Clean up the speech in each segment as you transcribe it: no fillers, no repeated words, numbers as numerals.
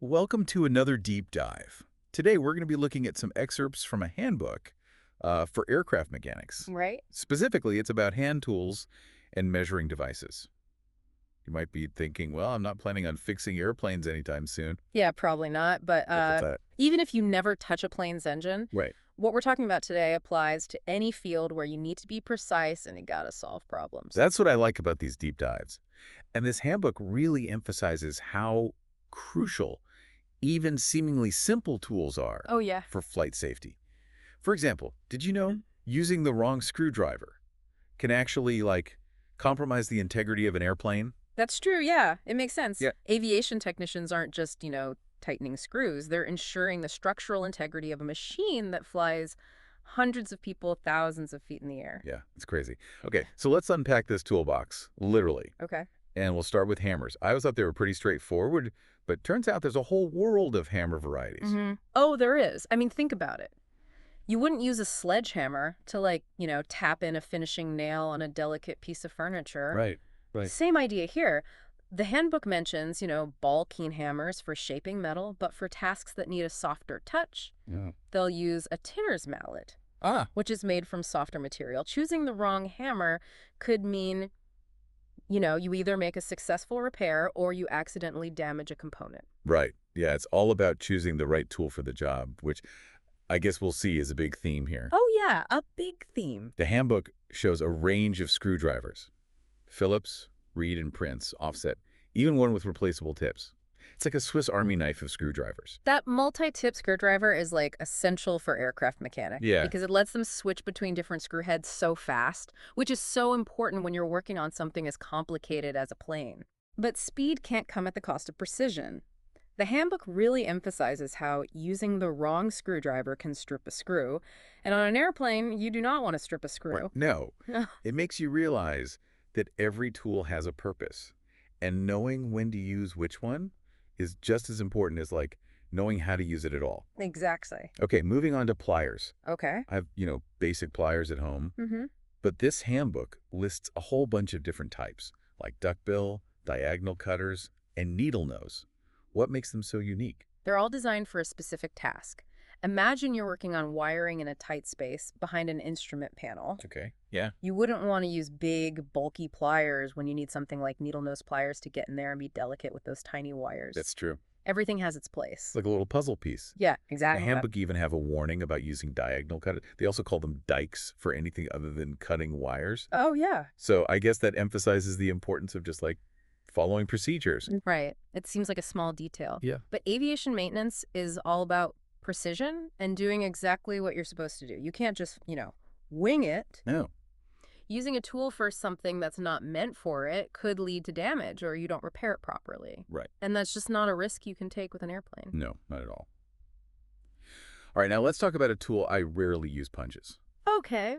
Welcome to another deep dive. Today we're going to be looking at some excerpts from a handbook for aircraft mechanics. Right? Specifically, it's about hand tools and measuring devices. You might be thinking, well, I'm not planning on fixing airplanes anytime soon. Yeah, probably not. But Look at that. even if you never touch a plane's engine, Right. what we're talking about today applies to any field where you need to be precise and you gotta solve problems. That's what I like about these deep dives. And this handbook really emphasizes how crucial even seemingly simple tools are Oh, yeah. for flight safety. For example, did you know Mhm. using the wrong screwdriver can actually compromise the integrity of an airplane? That's true. Yeah, it makes sense. Yeah. Aviation technicians aren't just, tightening screws. They're ensuring the structural integrity of a machine that flies hundreds of people thousands of feet in the air. Yeah, it's crazy. Okay, so let's unpack this toolbox, literally. Okay. And we'll start with hammers. I always thought they were pretty straightforward, but turns out there's a whole world of hammer varieties. Oh, there is. I mean, think about it. You wouldn't use a sledgehammer to, tap in a finishing nail on a delicate piece of furniture. Right, right. Same idea here. The handbook mentions, ball keen hammers for shaping metal, but for tasks that need a softer touch, Yeah. they'll use a tinner's mallet, Ah, which is made from softer material. Choosing the wrong hammer could mean, you either make a successful repair or you accidentally damage a component. right. Yeah, it's all about choosing the right tool for the job, which I guess we'll see is a big theme here. Oh, yeah, a big theme. The handbook shows a range of screwdrivers. Phillips, Reed, and Prince offset, even one with replaceable tips. It's like a Swiss Army knife of screwdrivers. That multi-tip screwdriver is essential for aircraft mechanics Yeah. because it lets them switch between different screw heads so fast, which is so important when you're working on something as complicated as a plane. But speed can't come at the cost of precision. The handbook really emphasizes how using the wrong screwdriver can strip a screw, and on an airplane, you do not want to strip a Right. screw. No, it makes you realize that every tool has a purpose, and knowing when to use which one is just as important as knowing how to use it at all. Exactly. Okay, moving on to pliers. Okay. I have, basic pliers at home, Mm-hmm. but this handbook lists a whole bunch of different types, like duckbill, diagonal cutters, and needle nose. What makes them so unique? They're all designed for a specific task. Imagine you're working on wiring in a tight space behind an instrument panel. Okay. Yeah. You wouldn't want to use big, bulky pliers when you need something like needle nose pliers to get in there and be delicate with those tiny wires. That's true. Everything has its place. It's like a little puzzle piece. Yeah, The exactly. handbook even have a warning about using diagonal cutters. They also call them dikes for anything other than cutting wires. Oh, yeah. So I guess that emphasizes the importance of just following procedures. Right. It seems like a small detail. Yeah. But aviation maintenance is all about precision and doing exactly what you're supposed to do. You can't just, wing it. No. Using a tool for something that's not meant for it could lead to damage or you don't repair it properly. Right. And that's just not a risk you can take with an airplane. No, not at all. All right, now let's talk about a tool I rarely use: punches. Okay.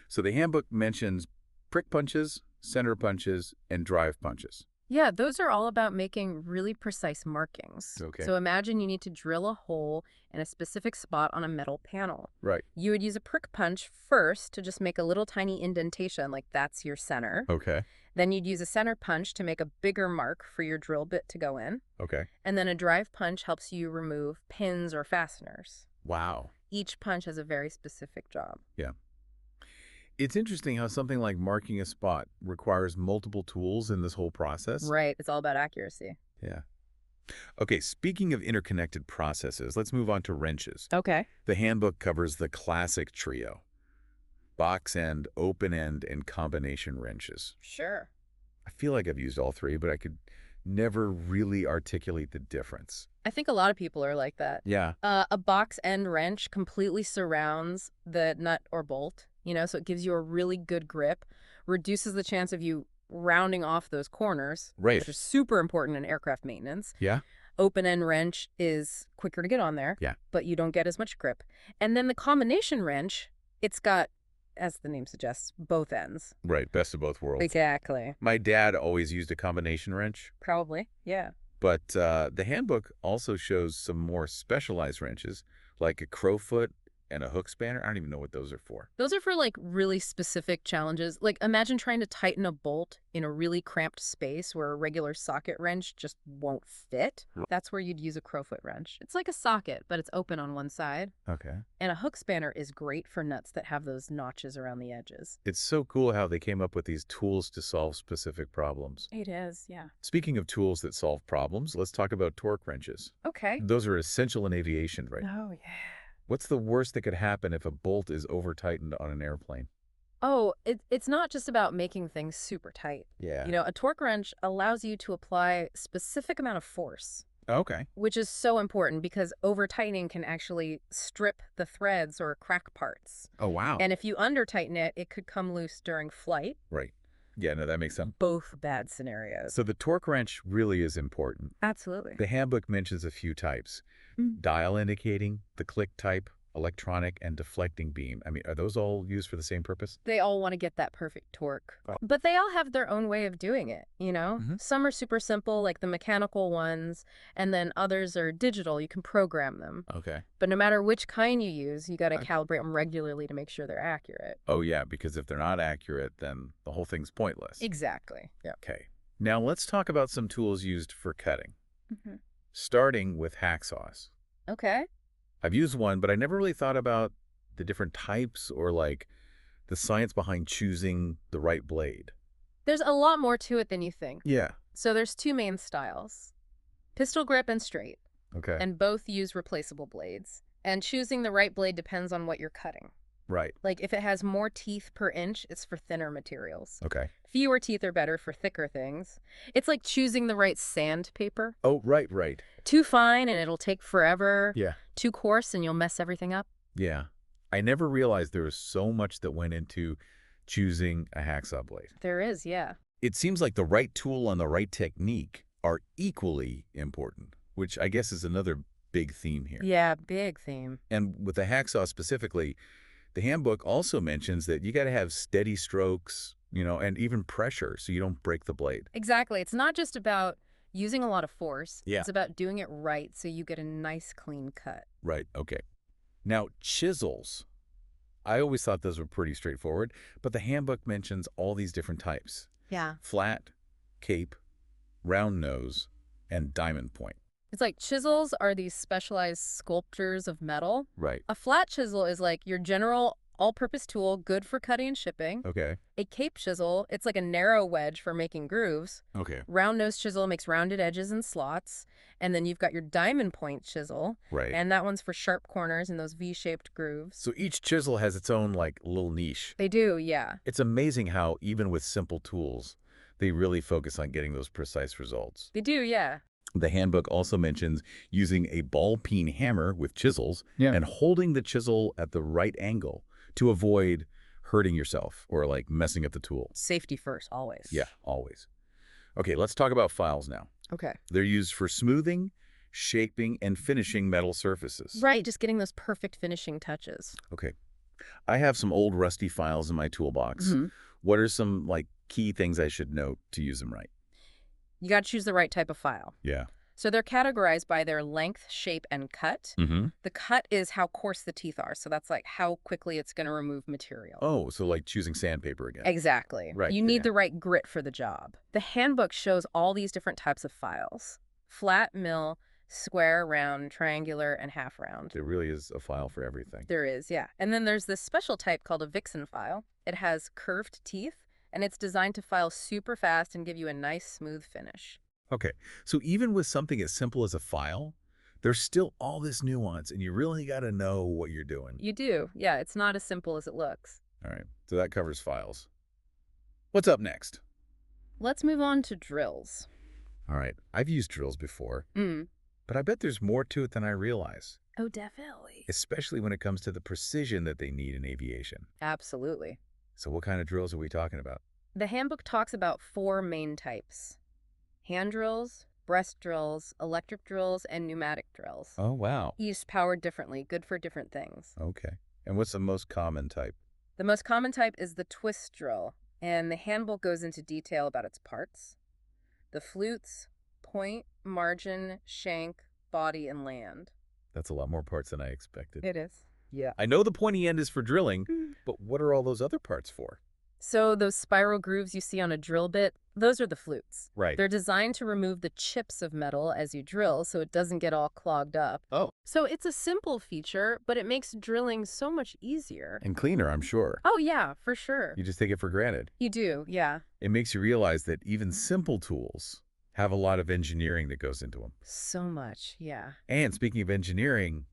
So the handbook mentions prick punches, center punches, and drive punches. Yeah, those are all about making really precise markings. Okay. So imagine you need to drill a hole in a specific spot on a metal panel. Right. You would use a prick punch first to just make a little tiny indentation, like that's your center. Okay. Then you'd use a center punch to make a bigger mark for your drill bit to go in. Okay. And then a drive punch helps you remove pins or fasteners. Wow. Each punch has a very specific job. Yeah. It's interesting how something like marking a spot requires multiple tools in this whole process. Right. It's all about accuracy. Yeah. Okay, speaking of interconnected processes, let's move on to wrenches. Okay. The handbook covers the classic trio: box end, open end, and combination wrenches. Sure. I feel like I've used all three, but I could never really articulate the difference. I think a lot of people are like that. Yeah. A box end wrench completely surrounds the nut or bolt, so it gives you a really good grip, reduces the chance of you rounding off those corners, Right. which is super important in aircraft maintenance. Yeah. Open end wrench is quicker to get on there, Yeah. but you don't get as much grip. And then the combination wrench, it's got, as the name suggests, both ends. Right. Best of both worlds. Exactly. My dad always used a combination wrench, Probably. Yeah. but the handbook also shows some more specialized wrenches, like a crowfoot And a hook spanner? I don't even know what those are for. Those are for like really specific challenges. Like imagine trying to tighten a bolt in a really cramped space where a regular socket wrench just won't fit. That's where you'd use a crowfoot wrench. It's like a socket, but it's open on one side. Okay. And a hook spanner is great for nuts that have those notches around the edges. It's so cool how they came up with these tools to solve specific problems. It is, yeah. Speaking of tools that solve problems, let's talk about torque wrenches. Okay. Those are essential in aviation, right? Oh, yeah. What's the worst that could happen if a bolt is over-tightened on an airplane? Oh, it's not just about making things super tight. Yeah. You know, a torque wrench allows you to apply specific amount of force, Okay. which is so important because over-tightening can actually strip the threads or crack parts. Oh, wow. And if you under-tighten it, it could come loose during flight. Right. Yeah, no, that makes sense. Both bad scenarios. So the torque wrench really is important. Absolutely. The handbook mentions a few types. Dial indicating, the click type, electronic, and deflecting beam. I mean, are those all used for the same purpose? They all want to get that perfect torque. Right. But they all have their own way of doing it, you know? Some are super simple, like the mechanical ones, and then others are digital. You can program them. Okay. But no matter which kind you use, you got to calibrate them regularly to make sure they're accurate. Oh, yeah, because if they're not accurate, then the whole thing's pointless. Exactly. Yeah. Okay. Now let's talk about some tools used for cutting, starting with hacksaws. Okay. I've used one, but I never really thought about the different types or like the science behind choosing the right blade. There's a lot more to it than you think. Yeah. So there's two main styles, pistol grip and straight, Okay. and both use replaceable blades. And choosing the right blade depends on what you're cutting. Right. Like if it has more teeth per inch, it's for thinner materials. Okay. Fewer teeth are better for thicker things. It's like choosing the right sandpaper. Oh, right, right. Too fine and it'll take forever. Yeah. Too coarse and you'll mess everything up. Yeah. I never realized there was so much that went into choosing a hacksaw blade. There is, yeah. It seems like the right tool and the right technique are equally important, which I guess is another big theme here. Yeah, big theme. And with the hacksaw specifically, the handbook also mentions that you got to have steady strokes, and even pressure so you don't break the blade. Exactly. It's not just about using a lot of force. Yeah. It's about doing it right so you get a nice, clean cut. Right, okay. Now, chisels. I always thought those were pretty straightforward, but the handbook mentions all these different types. Yeah. Flat, cape, round nose, and diamond point. It's like chisels are these specialized sculptures of metal. Right. A flat chisel is like your general all-purpose tool, good for cutting and shipping. Okay. A cape chisel, it's like a narrow wedge for making grooves. Okay. Round nose chisel makes rounded edges and slots. And then you've got your diamond point chisel. Right. And that one's for sharp corners and those V-shaped grooves. So each chisel has its own, little niche. They do, yeah. It's amazing how, even with simple tools, they really focus on getting those precise results. They do, yeah. The handbook also mentions using a ball-peen hammer with chisels and holding the chisel at the right angle to avoid hurting yourself or messing up the tool. Safety first, always. Yeah, always. Okay, let's talk about files now. Okay. They're used for smoothing, shaping, and finishing metal surfaces. Right, just getting those perfect finishing touches. Okay. I have some old rusty files in my toolbox. What are some key things I should note to use them right? You got to choose the right type of file. Yeah. So they're categorized by their length, shape, and cut. The cut is how coarse the teeth are. So that's how quickly it's going to remove material. Oh, so choosing sandpaper again. Exactly. Right. You need the right grit for the job. The handbook shows all these different types of files. Flat, mill, square, round, triangular, and half round. There really is a file for everything. There is, yeah. And then there's this special type called a Vixen file. It has curved teeth, and it's designed to file super fast and give you a nice, smooth finish. Okay, so even with something as simple as a file, there's still all this nuance, and you really got to know what you're doing. You do. Yeah, it's not as simple as it looks. All right, so that covers files. What's up next? Let's move on to drills. All right, I've used drills before, but I bet there's more to it than I realize, Oh, definitely. especially when it comes to the precision that they need in aviation. Absolutely. So what kind of drills are we talking about? The handbook talks about 4 main types: hand drills, breast drills, electric drills, and pneumatic drills. Oh, wow. Each powered differently, good for different things. Okay. And what's the most common type? The most common type is the twist drill, and the handbook goes into detail about its parts. The flutes, point, margin, shank, body, and land. That's a lot more parts than I expected. It is. Yeah. I know the pointy end is for drilling, but what are all those other parts for? So those spiral grooves you see on a drill bit, those are the flutes. Right. They're designed to remove the chips of metal as you drill so it doesn't get all clogged up. Oh. So it's a simple feature, but it makes drilling so much easier. And cleaner, I'm sure. Oh, yeah, for sure. You just take it for granted. You do, yeah. It makes you realize that even simple tools have a lot of engineering that goes into them. So much, yeah. And speaking of engineering,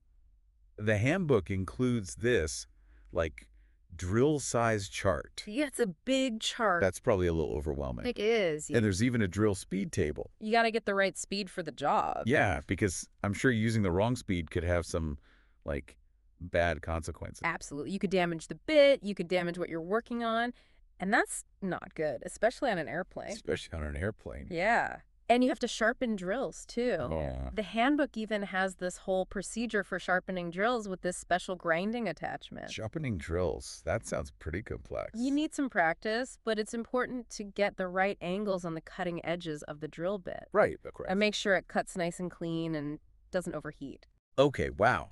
the handbook includes this, like, drill size chart. Yeah, it's a big chart. That's probably a little overwhelming. It is. And there's even a drill speed table. You got to get the right speed for the job. Yeah, because I'm sure using the wrong speed could have some, like, bad consequences. Absolutely. You could damage the bit, you could damage what you're working on, and that's not good, especially on an airplane. Especially on an airplane. Yeah. And you have to sharpen drills, too. Yeah. The handbook even has this whole procedure for sharpening drills with this special grinding attachment. Sharpening drills. That sounds pretty complex. You need some practice, but it's important to get the right angles on the cutting edges of the drill bit. Right, correct. And make sure it cuts nice and clean and doesn't overheat. Okay, wow.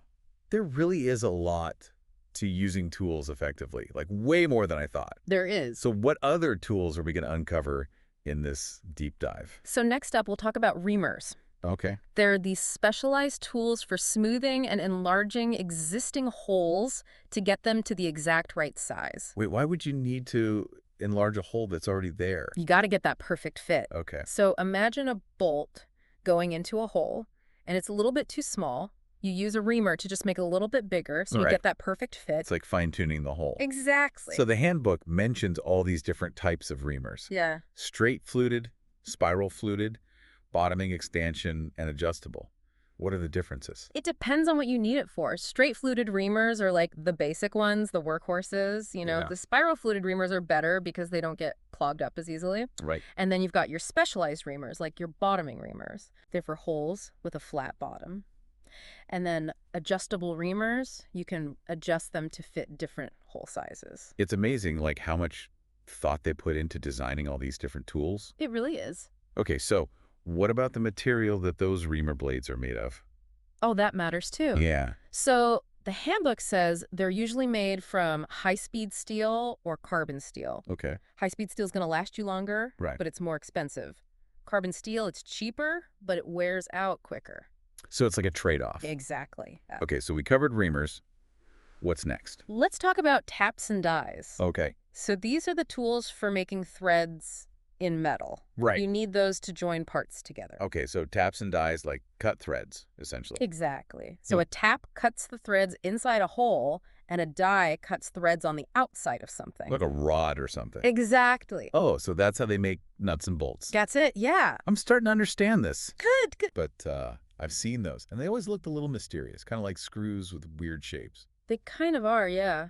There really is a lot to using tools effectively, like way more than I thought. There is. So what other tools are we going to uncover in this deep dive? So next up, we'll talk about reamers. Okay. They're these specialized tools for smoothing and enlarging existing holes to get them to the exact right size. Wait, why would you need to enlarge a hole that's already there? You got to get that perfect fit. Okay. So imagine a bolt going into a hole, and it's a little bit too small. You use a reamer to just make it a little bit bigger so you get that perfect fit. It's like fine-tuning the hole. Exactly. So the handbook mentions all these different types of reamers. Yeah. Straight fluted, spiral fluted, bottoming extension, and adjustable. What are the differences? It depends on what you need it for. Straight fluted reamers are like the basic ones, the workhorses. You know, Yeah. The spiral fluted reamers are better because they don't get clogged up as easily. Right. And then you've got your specialized reamers, like your bottoming reamers. They're for holes with a flat bottom. And then adjustable reamers, you can adjust them to fit different hole sizes. It's amazing, like, how much thought they put into designing all these different tools. It really is. Okay, so what about the material that those reamer blades are made of? Oh, that matters too. Yeah. So the handbook says they're usually made from high-speed steel or carbon steel. Okay. High-speed steel is going to last you longer, Right. but it's more expensive. Carbon steel, it's cheaper, but it wears out quicker. So it's like a trade-off. Exactly. Yeah. Okay, so we covered reamers. What's next? Let's talk about taps and dies. Okay. So these are the tools for making threads in metal. Right. You need those to join parts together. Okay, so taps and dies, like cut threads, essentially. Exactly. So a tap cuts the threads inside a hole, and a die cuts threads on the outside of something. Like a rod or something. Exactly. Oh, so that's how they make nuts and bolts. That's it, yeah. I'm starting to understand this. Good, good. But I've seen those, and they always looked a little mysterious, kind of like screws with weird shapes. They kind of are, yeah.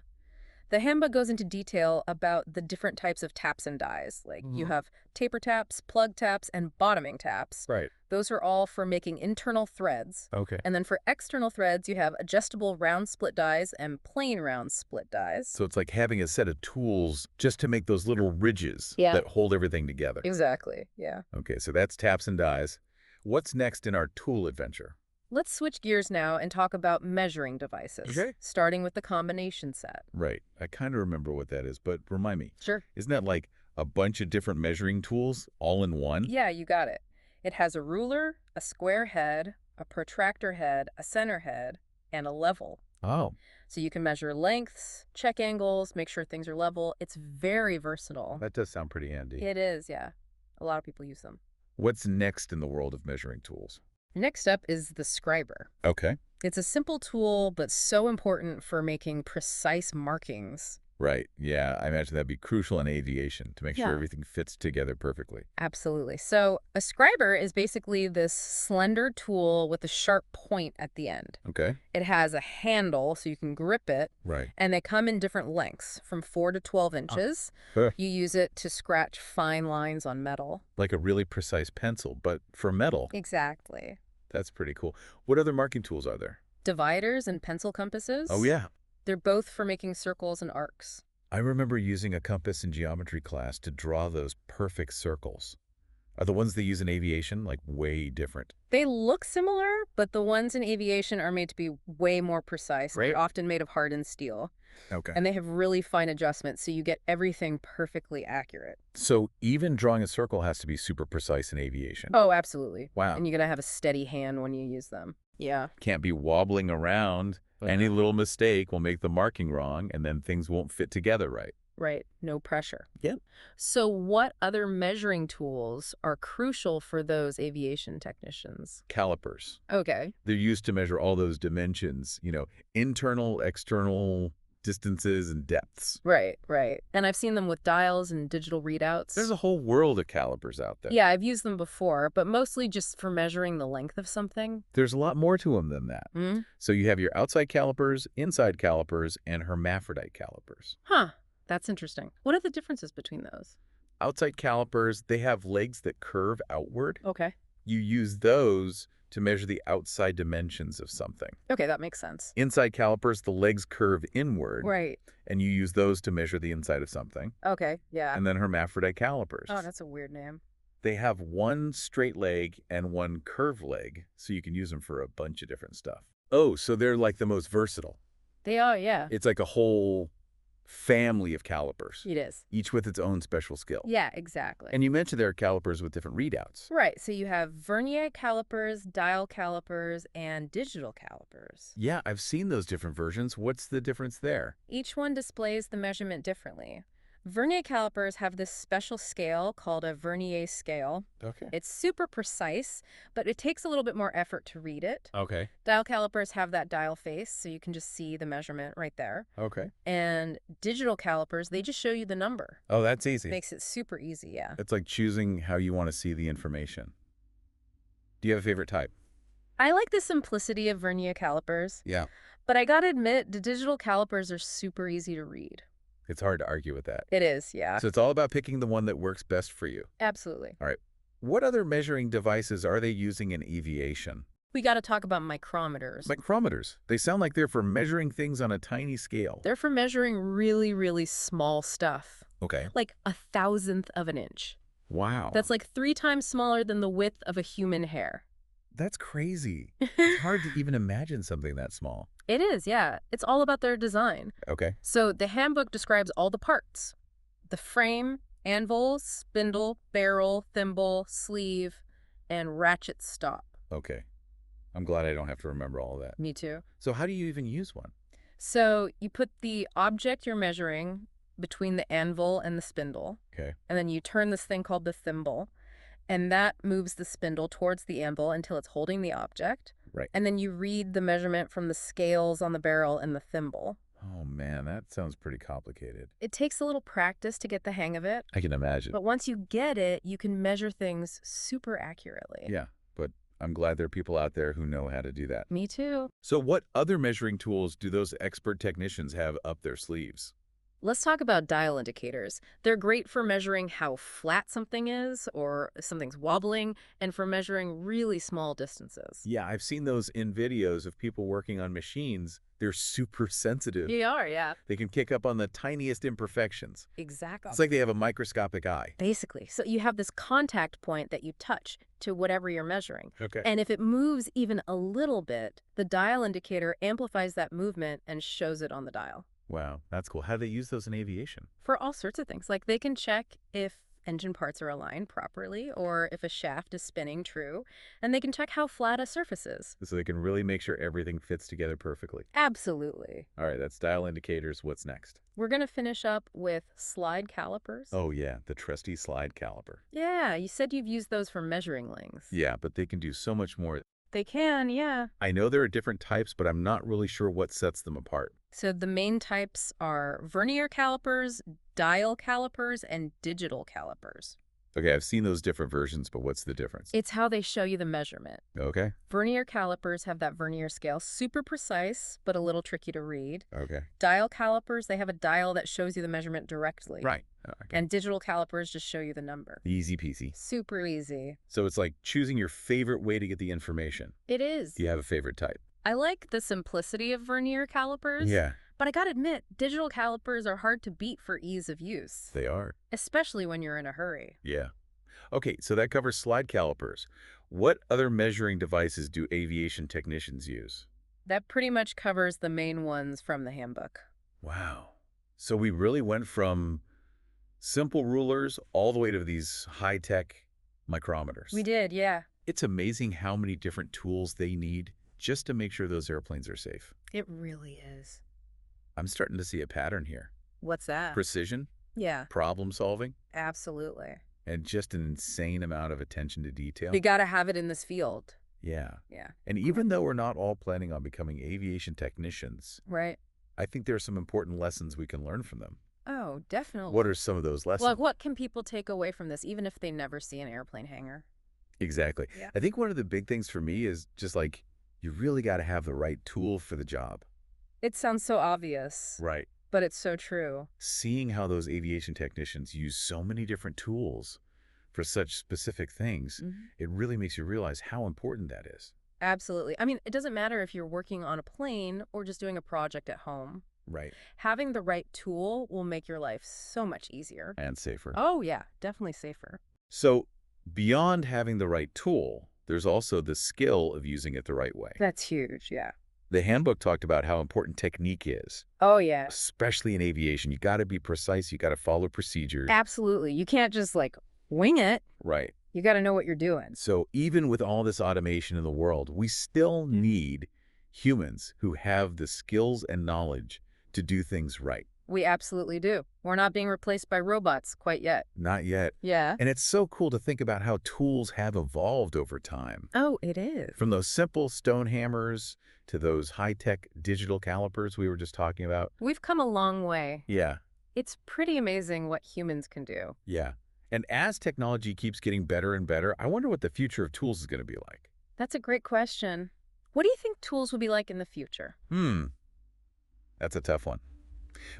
The handbook goes into detail about the different types of taps and dies. Like you have taper taps, plug taps, and bottoming taps. Right. Those are all for making internal threads. Okay. And then for external threads, you have adjustable round split dies and plain round split dies. So it's like having a set of tools just to make those little ridges that hold everything together. Exactly, yeah. Okay, so that's taps and dies. What's next in our tool adventure? Let's switch gears now and talk about measuring devices. Okay. Starting with the combination set. Right. I kind of remember what that is, but remind me. Sure. Isn't that like a bunch of different measuring tools all in one? Yeah, you got it. It has a ruler, a square head, a protractor head, a center head, and a level. Oh. So you can measure lengths, check angles, make sure things are level. It's very versatile. That does sound pretty handy. It is, yeah. A lot of people use them. What's next in the world of measuring tools? Next up is the scriber. Okay. It's a simple tool, but so important for making precise markings. Right. Yeah, I imagine that'd be crucial in aviation to make sure Yeah. everything fits together perfectly. Absolutely. So a scriber is basically this slender tool with a sharp point at the end. Okay. It has a handle so you can grip it, Right. and they come in different lengths, from 4 to 12 inches. Huh. You use it to scratch fine lines on metal. Like a really precise pencil, but for metal. Exactly. That's pretty cool. What other marking tools are there? Dividers and pencil compasses. Oh, yeah. They're both for making circles and arcs. I remember using a compass in geometry class to draw those perfect circles. Are the ones they use in aviation, like, way different? They look similar, but the ones in aviation are made to be way more precise. Right. They're often made of hardened steel. Okay. And they have really fine adjustments, so you get everything perfectly accurate. So even drawing a circle has to be super precise in aviation. Oh, absolutely. Wow. And you're going to have a steady hand when you use them. Yeah. Can't be wobbling around. Any little mistake will make the marking wrong, and then things won't fit together right. Right. No pressure. Yep. So what other measuring tools are crucial for those aviation technicians? Calipers. Okay. They're used to measure all those dimensions, internal, external distances and depths. Right, right. And I've seen them with dials and digital readouts. There's a whole world of calipers out there. Yeah, I've used them before, but mostly just for measuring the length of something. There's a lot more to them than that. Hmm? So you have your outside calipers, inside calipers, and hermaphrodite calipers. Huh. That's interesting. What are the differences between those? Outside calipers, they have legs that curve outward. Okay. You use those to measure the outside dimensions of something. Okay, that makes sense. Inside calipers, the legs curve inward. Right. And you use those to measure the inside of something. Okay, yeah. And then hermaphrodite calipers. Oh, that's a weird name. They have one straight leg and one curved leg, so you can use them for a bunch of different stuff. Oh, so they're like the most versatile. They are, yeah. It's like a whole family of calipers, It is. each with its own special skill. Yeah, exactly. And you mentioned there are calipers with different readouts. Right, so you have vernier calipers, dial calipers, and digital calipers. Yeah, I've seen those different versions. What's the difference there? Each one displays the measurement differently. Vernier calipers have this special scale called a vernier scale. Okay. It's super precise, but it takes a little bit more effort to read it. Okay. Dial calipers have that dial face, so you can just see the measurement right there. Okay. And digital calipers, they just show you the number. Oh, that's easy. Makes it super easy, yeah. It's like choosing how you want to see the information. Do you have a favorite type? I like the simplicity of vernier calipers, Yeah. but I gotta admit, the digital calipers are super easy to read. It's hard to argue with that. It is, yeah. So it's all about picking the one that works best for you. Absolutely. All right. What other measuring devices are they using in aviation? We gotta talk about micrometers. Micrometers. They sound like they're for measuring things on a tiny scale. They're for measuring really, really small stuff. Okay. Like 1/1000th of an inch. Wow. That's like 3 times smaller than the width of a human hair. That's crazy. It's hard to even imagine something that small. It is, yeah. It's all about their design. Okay. So the handbook describes all the parts. The frame, anvil, spindle, barrel, thimble, sleeve, and ratchet stop. Okay. I'm glad I don't have to remember all of that. Me too. So how do you even use one? So you put the object you're measuring between the anvil and the spindle, Okay. and then you turn this thing called the thimble, and that moves the spindle towards the anvil until it's holding the object. Right. And then you read the measurement from the scales on the barrel and the thimble. Oh, man, that sounds pretty complicated. It takes a little practice to get the hang of it, I can imagine. but once you get it, you can measure things super accurately. Yeah, but I'm glad there are people out there who know how to do that. Me too. So what other measuring tools do those expert technicians have up their sleeves? Let's talk about dial indicators. They're great for measuring how flat something is or if something's wobbling, and for measuring really small distances. Yeah, I've seen those in videos of people working on machines. They're super sensitive. They are, yeah. They can pick up on the tiniest imperfections. Exactly. It's like they have a microscopic eye. Basically. So you have this contact point that you touch to whatever you're measuring. Okay. And if it moves even a little bit, the dial indicator amplifies that movement and shows it on the dial. Wow, that's cool. How do they use those in aviation? For all sorts of things. Like they can check if engine parts are aligned properly or if a shaft is spinning true. And they can check how flat a surface is. So they can really make sure everything fits together perfectly. Absolutely. All right, that's dial indicators. What's next? We're going to finish up with slide calipers. Oh, yeah, the trusty slide caliper. Yeah, you said you've used those for measuring lengths. Yeah, but they can do so much more. They can, yeah. I know there are different types, but I'm not really sure what sets them apart. So the main types are vernier calipers, dial calipers, and digital calipers. Okay, I've seen those different versions, but what's the difference? It's how they show you the measurement. Okay. Vernier calipers have that vernier scale, super precise, but a little tricky to read. Okay. Dial calipers, they have a dial that shows you the measurement directly. Right. Okay. And digital calipers just show you the number. Easy peasy. Super easy. So it's like choosing your favorite way to get the information. It is. Do you have a favorite type? I like the simplicity of vernier calipers. Yeah, But I gotta admit, digital calipers are hard to beat for ease of use. they are. Especially when you're in a hurry. Yeah. Okay, so that covers slide calipers. What other measuring devices do aviation technicians use? That pretty much covers the main ones from the handbook. Wow. So we really went from simple rulers all the way to these high-tech micrometers. We did, yeah. It's amazing how many different tools they need just to make sure those airplanes are safe. It really is. I'm starting to see a pattern here. What's that? Precision, Yeah, problem solving, absolutely. and just an insane amount of attention to detail. We got to have it in this field. Yeah. Yeah. And even though we're not all planning on becoming aviation technicians, Right. I think there are some important lessons we can learn from them. Oh, definitely. What are some of those lessons? Like, what can people take away from this, even if they never see an airplane hangar? Exactly. Yeah. I think one of the big things for me is just like, you really got to have the right tool for the job. It sounds so obvious, Right. but it's so true. Seeing how those aviation technicians use so many different tools for such specific things, it really makes you realize how important that is. Absolutely. I mean, it doesn't matter if you're working on a plane or just doing a project at home. Right. Having the right tool will make your life so much easier. And safer. Oh, yeah, definitely safer. So beyond having the right tool, there's also the skill of using it the right way. That's huge, yeah. The handbook talked about how important technique is, Oh, yeah. especially in aviation. You got to be precise. You got to follow procedures. Absolutely. You can't just, like, wing it. Right. You got to know what you're doing. So even with all this automation in the world, we still need humans who have the skills and knowledge to do things right. We absolutely do. We're not being replaced by robots quite yet. Not yet. Yeah. And it's so cool to think about how tools have evolved over time. Oh, it is. From those simple stone hammers to those high-tech digital calipers we were just talking about. We've come a long way. Yeah, It's pretty amazing what humans can do. yeah. And as technology keeps getting better and better, I wonder what the future of tools is going to be like. That's a great question. What do you think tools will be like in the future? That's a tough one.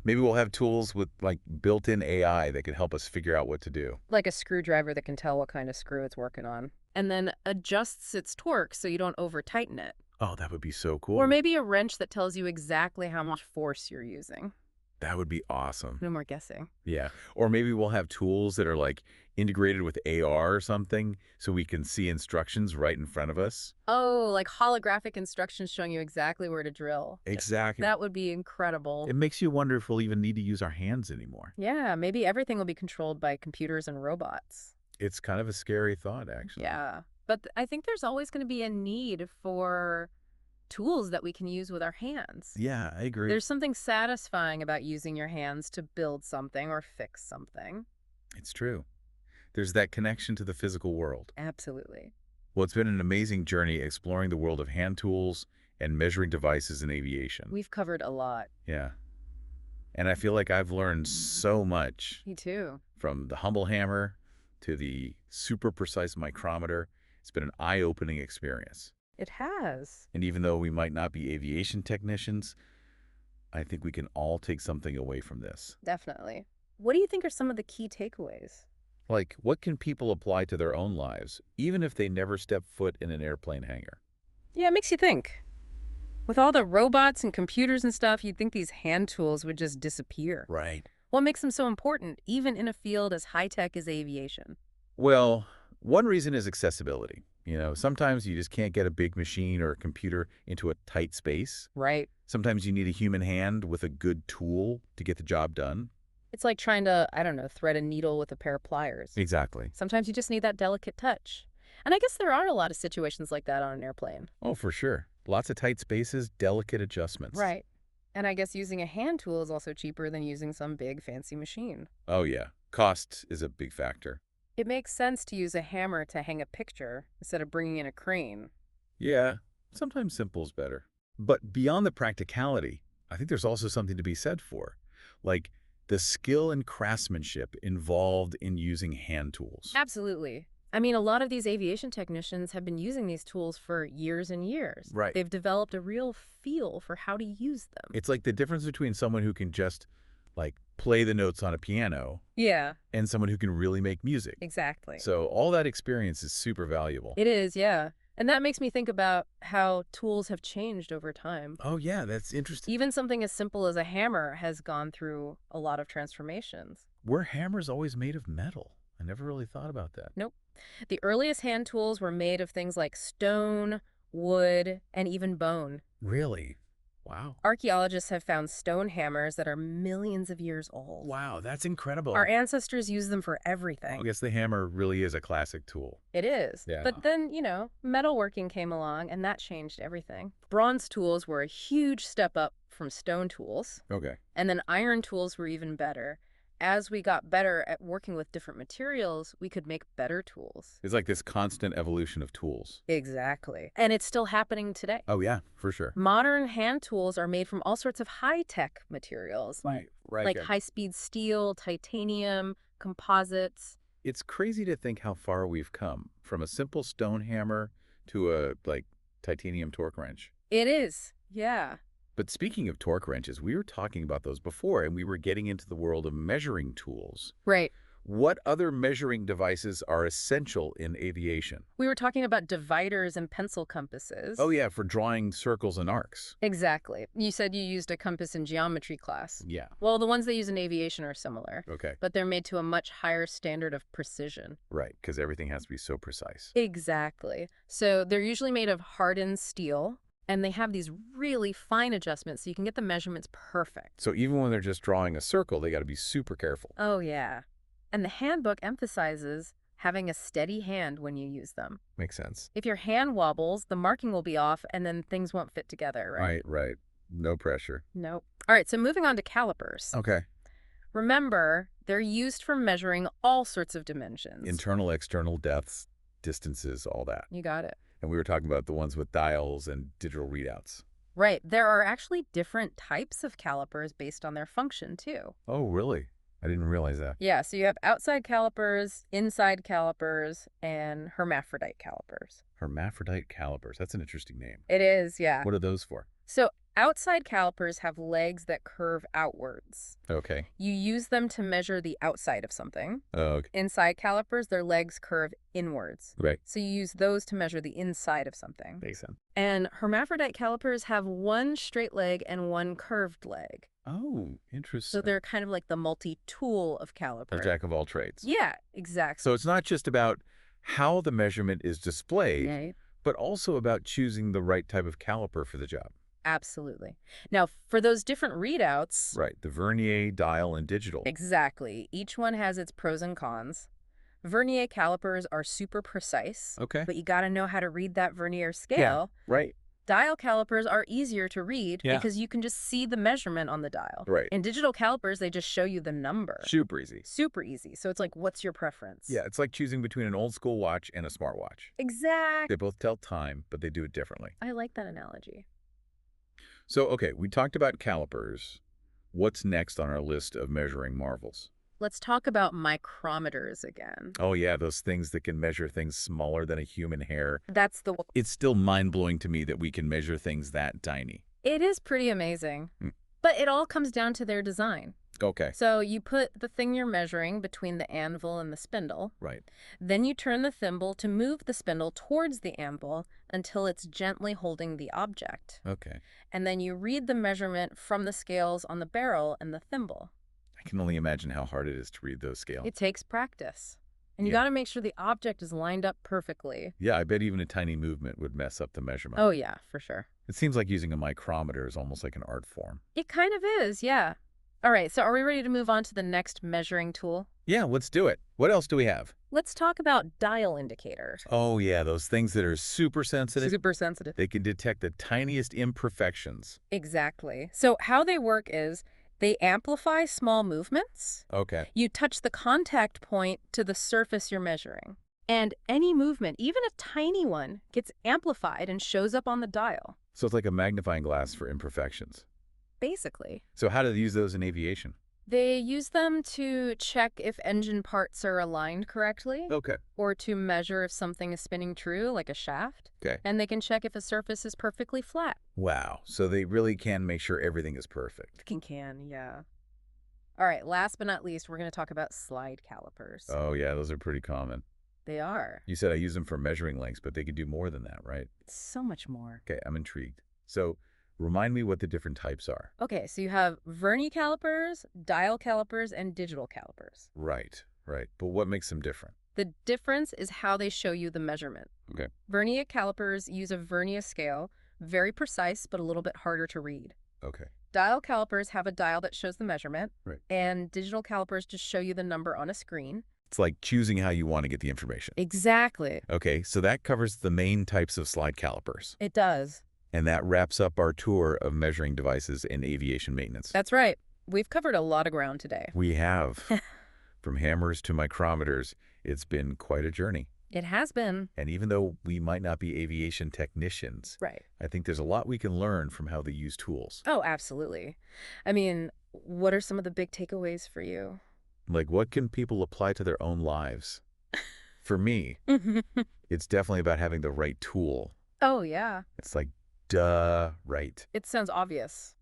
Maybe we'll have tools with like built-in AI that can help us figure out what to do. Like a screwdriver that can tell what kind of screw it's working on, and then adjusts its torque so you don't over-tighten it. Oh, that would be so cool. Or maybe a wrench that tells you exactly how much force you're using. That would be awesome. No more guessing. Yeah. Or maybe we'll have tools that are like integrated with AR or something so we can see instructions right in front of us. Oh, like holographic instructions showing you exactly where to drill. Exactly. That would be incredible. It makes you wonder if we'll even need to use our hands anymore. Yeah, maybe everything will be controlled by computers and robots. It's kind of a scary thought, actually. Yeah, but I think there's always going to be a need for tools that we can use with our hands. Yeah, I agree. There's something satisfying about using your hands to build something or fix something. It's true. There's that connection to the physical world. Absolutely. Well, it's been an amazing journey exploring the world of hand tools and measuring devices in aviation. We've covered a lot. Yeah. And I feel like I've learned so much Me too. from the humble hammer to the super precise micrometer. It's been an eye-opening experience. It has. And even though we might not be aviation technicians, I think we can all take something away from this. Definitely. What do you think are some of the key takeaways? Like, what can people apply to their own lives, even if they never step foot in an airplane hangar? Yeah, it makes you think. With all the robots and computers and stuff, you'd think these hand tools would just disappear. Right. What makes them so important, even in a field as high-tech as aviation? Well, one reason is accessibility. You know, sometimes you just can't get a big machine or a computer into a tight space. Right. Sometimes you need a human hand with a good tool to get the job done. It's like trying to, I don't know, thread a needle with a pair of pliers. Exactly. Sometimes you just need that delicate touch. And I guess there are a lot of situations like that on an airplane. Oh, for sure. Lots of tight spaces, delicate adjustments. Right. And I guess using a hand tool is also cheaper than using some big fancy machine. Oh, yeah. Cost is a big factor. It makes sense to use a hammer to hang a picture instead of bringing in a crane. Yeah, sometimes simple is better. But beyond the practicality, I think there's also something to be said for, like the skill and craftsmanship involved in using hand tools. Absolutely. I mean, a lot of these aviation technicians have been using these tools for years and years. Right. They've developed a real feel for how to use them. It's like the difference between someone who can just, like, play the notes on a piano Yeah, and someone who can really make music. exactly. So all that experience is super valuable. It is, yeah. And that makes me think about how tools have changed over time. Oh, yeah, that's interesting. Even something as simple as a hammer has gone through a lot of transformations. Were hammers always made of metal? I never really thought about that. Nope. The earliest hand tools were made of things like stone, wood, and even bone. Really? Wow. Archaeologists have found stone hammers that are millions of years old. Wow, that's incredible. Our ancestors used them for I everything. guess the hammer really is a classic tool. It is. Yeah. But then, metalworking came along, and that changed everything. Bronze tools were a huge step up from stone tools, Okay. and then iron tools were even better. As we got better at working with different materials, we could make better tools. It's like this constant evolution of tools. Exactly. And it's still happening today. Oh, yeah, for sure. Modern hand tools are made from all sorts of high-tech materials, Right. like high-speed steel, titanium, composites. It's crazy to think how far we've come from a simple stone hammer to a, titanium torque wrench. It is, yeah. But speaking of torque wrenches, we were talking about those before, and we were getting into the world of measuring tools. Right. What other measuring devices are essential in aviation? We were talking about dividers and pencil compasses. Oh, yeah, for drawing circles and arcs. Exactly. You said you used a compass in geometry class. Yeah. Well, the ones they use in aviation are similar, Okay. but they're made to a much higher standard of precision. Right, because everything has to be so precise. Exactly. So they're usually made of hardened steel, and they have these really fine adjustments so you can get the measurements perfect. So even when they're just drawing a circle, they got to be super careful. Oh, yeah. And the handbook emphasizes having a steady hand when you use them. Makes sense. If your hand wobbles, the marking will be off, and then things won't fit together, right? Right. No pressure. Nope. All right, so moving on to calipers. Okay. Remember, they're used for measuring all sorts of dimensions. Internal, external depths, distances, all that. You got it. And we were talking about the ones with dials and digital readouts. Right. There are actually different types of calipers based on their function, too. Oh, really? I didn't realize that. Yeah, so you have outside calipers, inside calipers, and hermaphrodite calipers. Hermaphrodite calipers. That's an interesting name. It is, yeah. What are those for? So outside calipers have legs that curve outwards. Okay. You use them to measure the outside of something. Okay. Inside calipers, their legs curve inwards. Right. So you use those to measure the inside of something. Makes sense. And hermaphrodite calipers have one straight leg and one curved leg. Oh, interesting. So they're kind of like the multi-tool of caliper. A jack of all trades. Yeah, exactly. So it's not just about how the measurement is displayed, Right. but also about choosing the right type of caliper for the job. Absolutely. Now, for those different readouts, Right. The vernier, dial, and digital. exactly, each one has its pros and cons. Vernier calipers are super precise, Okay. but you got to know how to read that vernier scale. Right. Dial calipers are easier to read Yeah. because you can just see the measurement on the dial. Right. In digital calipers, they just show you the number. Super easy. Super easy. So it's like, what's your preference? Yeah, it's like choosing between an old school watch and a smartwatch. Exactly. They both tell time, but they do it differently. I like that analogy. So, okay, we talked about calipers. What's next on our list of measuring marvels? Let's talk about micrometers again. Oh, yeah, those things that can measure things smaller than a human hair. That's the one. It's still mind-blowing to me that we can measure things that tiny. It is pretty amazing. Hmm. But it all comes down to their design. Okay, So you put the thing you're measuring between the anvil and the spindle. right. Then you turn the thimble to move the spindle towards the anvil until it's gently holding the object. Okay. And then you read the measurement from the scales on the barrel and the thimble. I can only imagine how hard it is to read those scales. It takes practice. And you Yeah. got to make sure the object is lined up perfectly. Yeah, I bet even a tiny movement would mess up the measurement. Oh, yeah, for sure. It seems like using a micrometer is almost like an art form. It kind of is, yeah. All right, so are we ready to move on to the next measuring tool? Yeah, let's do it. What else do we have? Let's talk about dial indicators. Oh, yeah, those things that are super sensitive. Super sensitive. They can detect the tiniest imperfections. Exactly. So how they work is they amplify small movements. Okay. You touch the contact point to the surface you're measuring. And any movement, even a tiny one, gets amplified and shows up on the dial. So it's like a magnifying glass for imperfections. Basically. So how do they use those in aviation? They use them to check if engine parts are aligned correctly, Okay. or to measure if something is spinning true, like a shaft. Okay. And they can check if a surface is perfectly flat. Wow. So they really can make sure everything is perfect. Can, yeah. All right, last but not least, we're going to talk about slide calipers. Oh, yeah, those are pretty common. They are. You said I use them for measuring lengths, but they could do more than that, right? So much more. Okay, I'm intrigued. So remind me what the different types are. Okay, so you have verni calipers, dial calipers, and digital calipers. Right. But what makes them different? The difference is how they show you the measurement. Okay. Vernier calipers use a vernier scale, very precise but a little bit harder to read. Okay. Dial calipers have a dial that shows the measurement, Right. and digital calipers just show you the number on a screen. It's like choosing how you want to get the information. Exactly. Okay, so that covers the main types of slide calipers. It does. And that wraps up our tour of measuring devices in aviation maintenance. That's right. We've covered a lot of ground today. We have. From hammers to micrometers, it's been quite a journey. It has been. And even though we might not be aviation technicians, Right. I think there's a lot we can learn from how they use tools. Oh, absolutely. I mean, what are some of the big takeaways for you? Like, what can people apply to their own lives? For me, it's definitely about having the right tool. Oh, yeah. It's like, duh, right. It sounds obvious.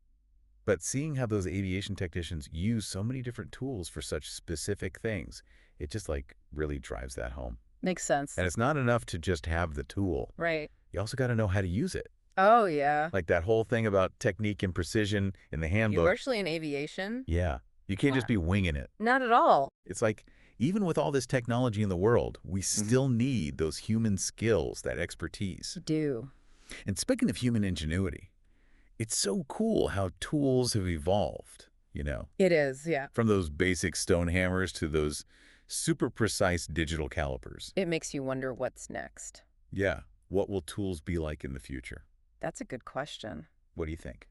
But seeing how those aviation technicians use so many different tools for such specific things, it just like really drives that home. Makes sense. And it's not enough to just have the tool. Right. You also got to know how to use it. Oh, yeah. Like that whole thing about technique and precision in the handbook. You're actually in aviation? Yeah. You can't just be winging it. Not at all. It's like, even with all this technology in the world, we still need those human skills, that expertise. You do. And speaking of human ingenuity, it's so cool how tools have evolved, you know, It is, yeah. from those basic stone hammers to those super precise digital calipers. It makes you wonder what's next. Yeah. What will tools be like in the future? That's a good question. What do you think?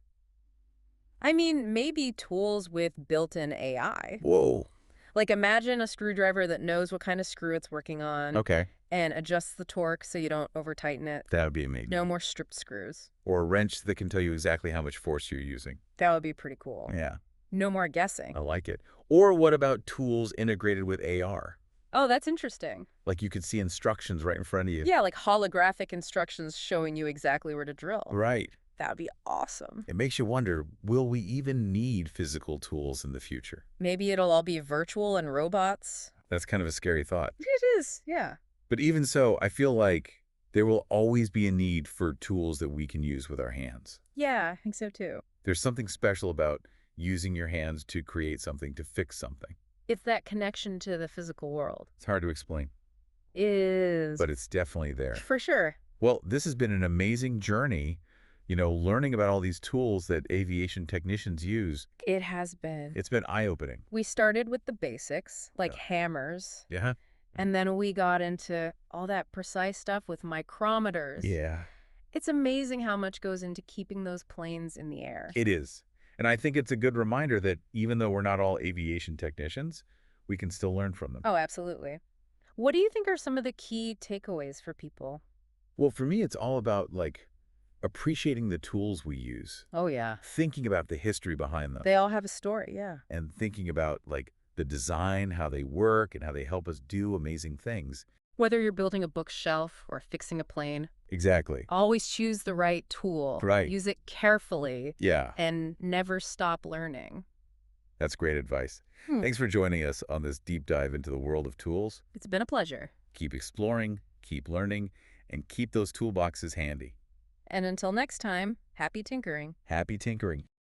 I mean, maybe tools with built-in AI. Whoa. Like imagine a screwdriver that knows what kind of screw it's working on Okay. and adjusts the torque so you don't over-tighten it. That would be amazing. No more stripped screws. Or a wrench that can tell you exactly how much force you're using. That would be pretty cool. Yeah. No more guessing. I like it. Or what about tools integrated with AR? Oh, that's interesting. Like you could see instructions right in front of you. Yeah, like holographic instructions showing you exactly where to drill. Right. That would be awesome. It makes you wonder, will we even need physical tools in the future? Maybe it'll all be virtual and robots. That's kind of a scary thought. It is, yeah. But even so, I feel like there will always be a need for tools that we can use with our hands. Yeah, I think so too. There's something special about using your hands to create something, to fix something. It's that connection to the physical world. It's hard to explain, Is. but it's definitely there. For sure. Well, this has been an amazing journey, you know, learning about all these tools that aviation technicians use. It has been. It's been eye-opening. We started with the basics, like Yeah. hammers, Yeah? and then we got into all that precise stuff with micrometers. Yeah. It's amazing how much goes into keeping those planes in the air. It is. And I think it's a good reminder that even though we're not all aviation technicians, we can still learn from them. Oh, absolutely. What do you think are some of the key takeaways for people? Well, for me, it's all about, like, appreciating the tools we use, Oh, yeah. thinking about the history behind them, They all have a story, yeah. and thinking about, like, the design, how they work, and how they help us do amazing things. Whether you're building a bookshelf or fixing a plane, Exactly. always choose the right tool. Right. Use it carefully Yeah, and never stop learning. that's great advice. Thanks for joining us on this deep dive into the world of tools. It's been a pleasure. Keep exploring, keep learning, and keep those toolboxes handy. And until next time, happy tinkering. Happy tinkering.